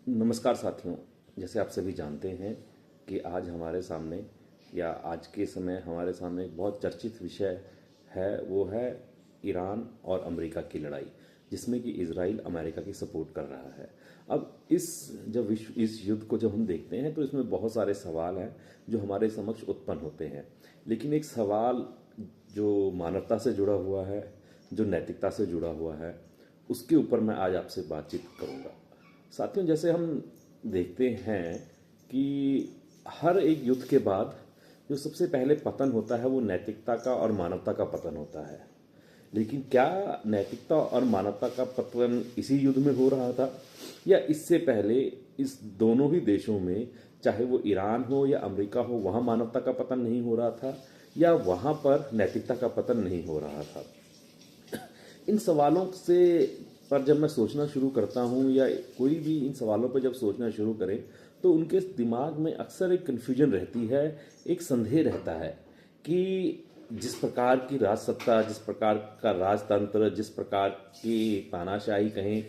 नमस्कार साथियों। जैसे आप सभी जानते हैं कि आज हमारे सामने या आज के समय हमारे सामने एक बहुत चर्चित विषय है, वो है ईरान और अमेरिका की लड़ाई, जिसमें कि इजराइल अमेरिका की सपोर्ट कर रहा है। अब इस युद्ध को जब हम देखते हैं तो इसमें बहुत सारे सवाल हैं जो हमारे समक्ष उत्पन्न होते हैं। लेकिन एक सवाल जो मानवता से जुड़ा हुआ है, जो नैतिकता से जुड़ा हुआ है, उसके ऊपर मैं आज आपसे बातचीत करूंगा। साथियों, जैसे हम देखते हैं कि हर एक युद्ध के बाद जो सबसे पहले पतन होता है वो नैतिकता का और मानवता का पतन होता है। लेकिन क्या नैतिकता और मानवता का पतन इसी युद्ध में हो रहा था, या इससे पहले इस दोनों ही देशों में, चाहे वो ईरान हो या अमेरिका हो, वहाँ मानवता का पतन नहीं हो रहा था, या वहाँ पर नैतिकता का पतन नहीं हो रहा था? इन सवालों से पर जब मैं सोचना शुरू करता हूँ, या कोई भी इन सवालों पर जब सोचना शुरू करे, तो उनके दिमाग में अक्सर एक कन्फ्यूजन रहती है, एक संदेह रहता है कि जिस प्रकार की राजसत्ता, जिस प्रकार का राजतंत्र, जिस प्रकार की तानाशाही कहें,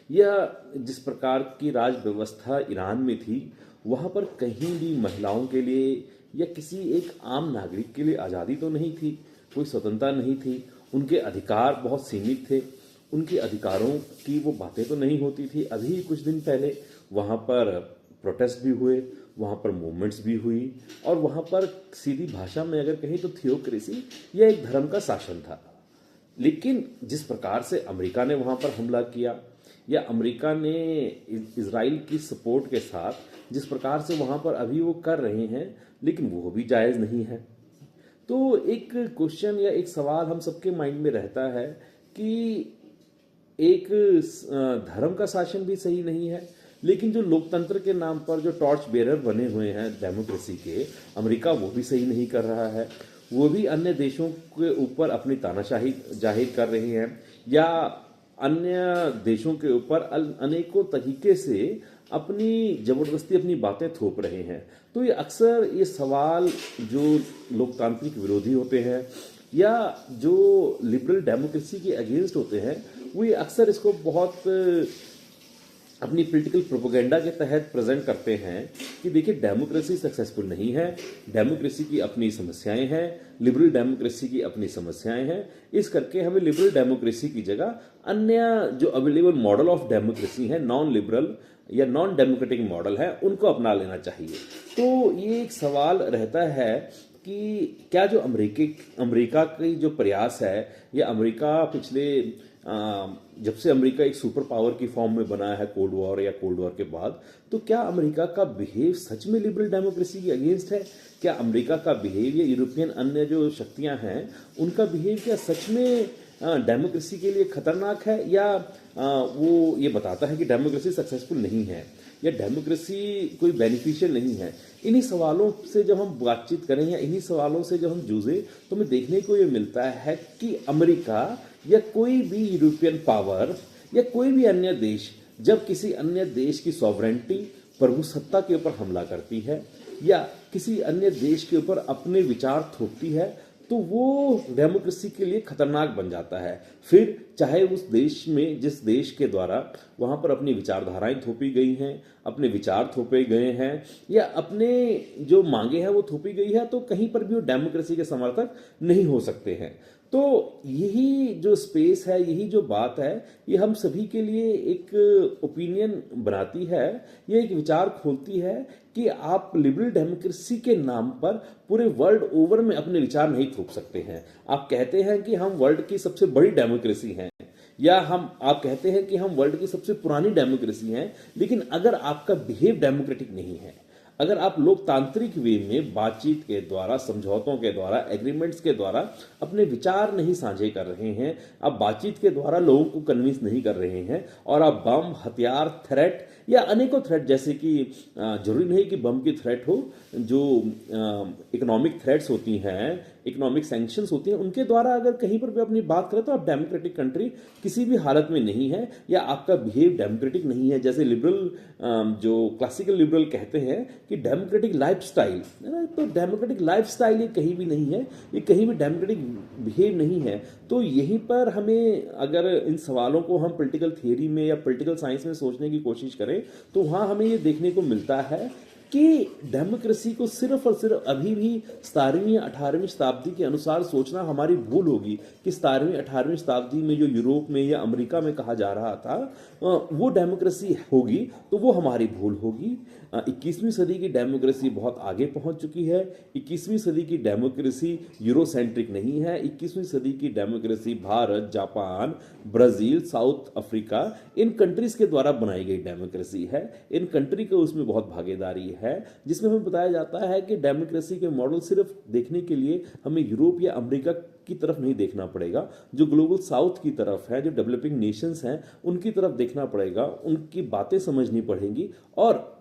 या जिस प्रकार की राज व्यवस्था ईरान में थी, वहाँ पर कहीं भी महिलाओं के लिए या किसी एक आम नागरिक के लिए आज़ादी तो नहीं थी, कोई स्वतंत्रता नहीं थी। उनके अधिकार बहुत सीमित थे। उनके अधिकारों की वो बातें तो नहीं होती थी। अभी कुछ दिन पहले वहाँ पर प्रोटेस्ट भी हुए, वहाँ पर मूवमेंट्स भी हुई, और वहाँ पर सीधी भाषा में अगर कहें तो थियोक्रेसी या एक धर्म का शासन था। लेकिन जिस प्रकार से अमेरिका ने वहाँ पर हमला किया, या अमेरिका ने इजराइल की सपोर्ट के साथ जिस प्रकार से वहाँ पर अभी वो कर रहे हैं, लेकिन वो भी जायज़ नहीं है। तो एक क्वेश्चन या एक सवाल हम सबके माइंड में रहता है कि एक धर्म का शासन भी सही नहीं है, लेकिन जो लोकतंत्र के नाम पर जो टॉर्च बेरर बने हुए हैं डेमोक्रेसी के, अमेरिका वो भी सही नहीं कर रहा है। वो भी अन्य देशों के ऊपर अपनी तानाशाही जाहिर कर रहे हैं, या अन्य देशों के ऊपर अनेकों तरीके से अपनी जबरदस्ती अपनी बातें थोप रहे हैं। तो ये अक्सर ये सवाल जो लोकतांत्रिक विरोधी होते हैं या जो लिबरल डेमोक्रेसी के अगेंस्ट होते हैं, वो ये अक्सर इसको बहुत अपनी पॉलिटिकल प्रोपेगेंडा के तहत प्रेजेंट करते हैं कि देखिए डेमोक्रेसी सक्सेसफुल नहीं है, डेमोक्रेसी की अपनी समस्याएं हैं, लिबरल डेमोक्रेसी की अपनी समस्याएं हैं, इस करके हमें लिबरल डेमोक्रेसी की जगह अन्य जो अवेलेबल मॉडल ऑफ डेमोक्रेसी है, नॉन लिबरल या नॉन डेमोक्रेटिक मॉडल है, उनको अपना लेना चाहिए। तो ये एक सवाल रहता है कि क्या जो अमेरिका की जो प्रयास है, या अमेरिका पिछले जब से अमेरिका एक सुपर पावर की फॉर्म में बना है कोल्ड वॉर या कोल्ड वॉर के बाद, तो क्या अमेरिका का बिहेव सच में लिबरल डेमोक्रेसी के अगेंस्ट है? क्या अमेरिका का बिहेव या यूरोपियन अन्य जो शक्तियां हैं उनका बिहेव क्या सच में डेमोक्रेसी के लिए खतरनाक है, या वो ये बताता है कि डेमोक्रेसी सक्सेसफुल नहीं है, या डेमोक्रेसी कोई बेनिफिशियल नहीं है? इन्हीं सवालों से जब हम बातचीत करें या इन्हीं सवालों से जब हम जूझे, तो हमें देखने को ये मिलता है कि अमेरिका या कोई भी यूरोपियन पावर या कोई भी अन्य देश जब किसी अन्य देश की सॉवरेंटी, प्रभुसत्ता के ऊपर हमला करती है, या किसी अन्य देश के ऊपर अपने विचार थोपती है, तो वो डेमोक्रेसी के लिए खतरनाक बन जाता है। फिर चाहे उस देश में, जिस देश के द्वारा वहाँ पर अपनी विचारधाराएं थोपी गई हैं, अपने विचार थोपे गए हैं, या अपने जो मांगे हैं वो थोपी गई है, तो कहीं पर भी वो डेमोक्रेसी के समर्थक नहीं हो सकते हैं। तो यही जो स्पेस है, यही जो बात है, ये हम सभी के लिए एक ओपिनियन बनाती है, ये एक विचार खोलती है कि आप लिबरल डेमोक्रेसी के नाम पर पूरे वर्ल्ड ओवर में अपने विचार नहीं थोप सकते हैं। आप कहते हैं कि हम वर्ल्ड की सबसे बड़ी डेमोक्रेसी हैं, या आप कहते हैं कि हम वर्ल्ड की सबसे पुरानी डेमोक्रेसी हैं, लेकिन अगर आपका बिहेव डेमोक्रेटिक नहीं है, अगर आप लोकतांत्रिक वे में बातचीत के द्वारा, समझौतों के द्वारा, एग्रीमेंट्स के द्वारा अपने विचार नहीं साझे कर रहे हैं, आप बातचीत के द्वारा लोगों को कन्विंस नहीं कर रहे हैं, और आप बम, हथियार, थ्रेट या अनेकों थ्रेट, जैसे कि जरूरी नहीं कि बम की थ्रेट हो, जो इकोनॉमिक थ्रेट्स होती हैं, इकोनॉमिक सैंक्शंस होती हैं, उनके द्वारा अगर कहीं पर भी अपनी बात करें तो आप डेमोक्रेटिक कंट्री किसी भी हालत में नहीं है, या आपका बिहेव डेमोक्रेटिक नहीं है। जैसे लिबरल, जो क्लासिकल लिबरल कहते हैं कि डेमोक्रेटिक लाइफस्टाइल है ना, तो डेमोक्रेटिक लाइफस्टाइल ये कहीं भी नहीं है, ये कहीं भी डेमोक्रेटिक बिहेव नहीं है। तो यहीं पर हमें, अगर इन सवालों को हम पॉलिटिकल थियरी में या पॉलिटिकल साइंस में सोचने की कोशिश करें, तो वहाँ हमें ये देखने को मिलता है कि डेमोक्रेसी को सिर्फ और सिर्फ अभी भी 17वीं या 18वीं शताब्दी के अनुसार सोचना हमारी भूल होगी कि 17वीं 18वीं शताब्दी में जो यूरोप में या अमेरिका में कहा जा रहा था वो डेमोक्रेसी होगी, तो वो हमारी भूल होगी। 21वीं सदी की डेमोक्रेसी बहुत आगे पहुंच चुकी है। 21वीं सदी की डेमोक्रेसी यूरोसेंट्रिक नहीं है। 21वीं सदी की democracy Bharat, Japan, Brazil, South Africa, इन कंट्रीज के द्वारा बनाई गई डेमोक्रेसी है। इन कंट्री को उसमें बहुत भागीदारी है, जिसमें हमें बताया जाता है कि डेमोक्रेसी के मॉडल सिर्फ देखने के लिए हमें यूरोप या अमेरिका की तरफ नहीं देखना पड़ेगा, जो ग्लोबल साउथ की तरफ है, जो डेवलपिंग नेशंस हैं, उनकी तरफ देखना पड़ेगा, उनकी बातें समझनी पड़ेंगी। और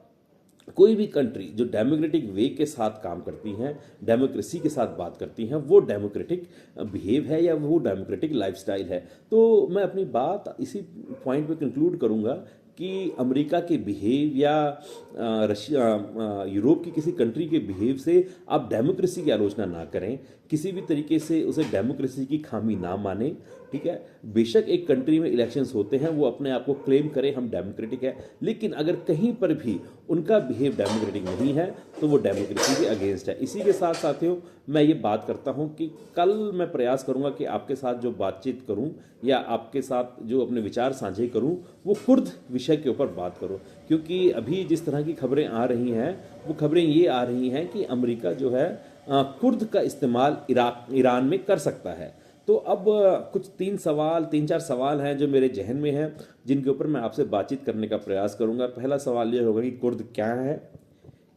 कोई भी कंट्री जो डेमोक्रेटिक वे के साथ काम करती हैं, डेमोक्रेसी के साथ बात करती हैं, वो डेमोक्रेटिक बिहेव है या वो डेमोक्रेटिक लाइफस्टाइल है। तो मैं अपनी बात इसी पॉइंट पे कंक्लूड करूंगा कि अमेरिका के बिहेव या रशिया, यूरोप की किसी कंट्री के बिहेव से आप डेमोक्रेसी की आलोचना ना करें, किसी भी तरीके से उसे डेमोक्रेसी की खामी ना माने। ठीक है, बेशक एक कंट्री में इलेक्शंस होते हैं, वो अपने आप को क्लेम करें हम डेमोक्रेटिक है, लेकिन अगर कहीं पर भी उनका बिहेव डेमोक्रेटिक नहीं है तो वो डेमोक्रेसी के अगेंस्ट है। इसी के साथ साथियों, मैं ये बात करता हूँ कि कल मैं प्रयास करूँगा कि आपके साथ जो बातचीत करूँ या आपके साथ जो अपने विचार साझे करूँ, वो कुर्द विषय के ऊपर बात करूँ, क्योंकि अभी जिस तरह की खबरें आ रही हैं, वो खबरें ये आ रही हैं कि अमेरिका जो है कुर्द का इस्तेमाल ईरान में कर सकता है। तो अब कुछ 3-4 सवाल हैं जो मेरे जहन में हैं, जिनके ऊपर मैं आपसे बातचीत करने का प्रयास करूंगा। पहला सवाल ये होगा कि कुर्द क्या है,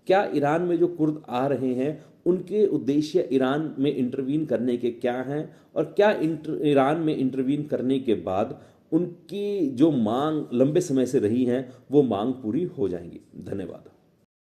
क्या ईरान में जो कुर्द आ रहे हैं उनके उद्देश्य ईरान में इंटरवीन करने के क्या हैं, और क्या ईरान में इंटरवीन करने के बाद उनकी जो मांग लंबे समय से रही हैं वो मांग पूरी हो जाएंगी। धन्यवाद।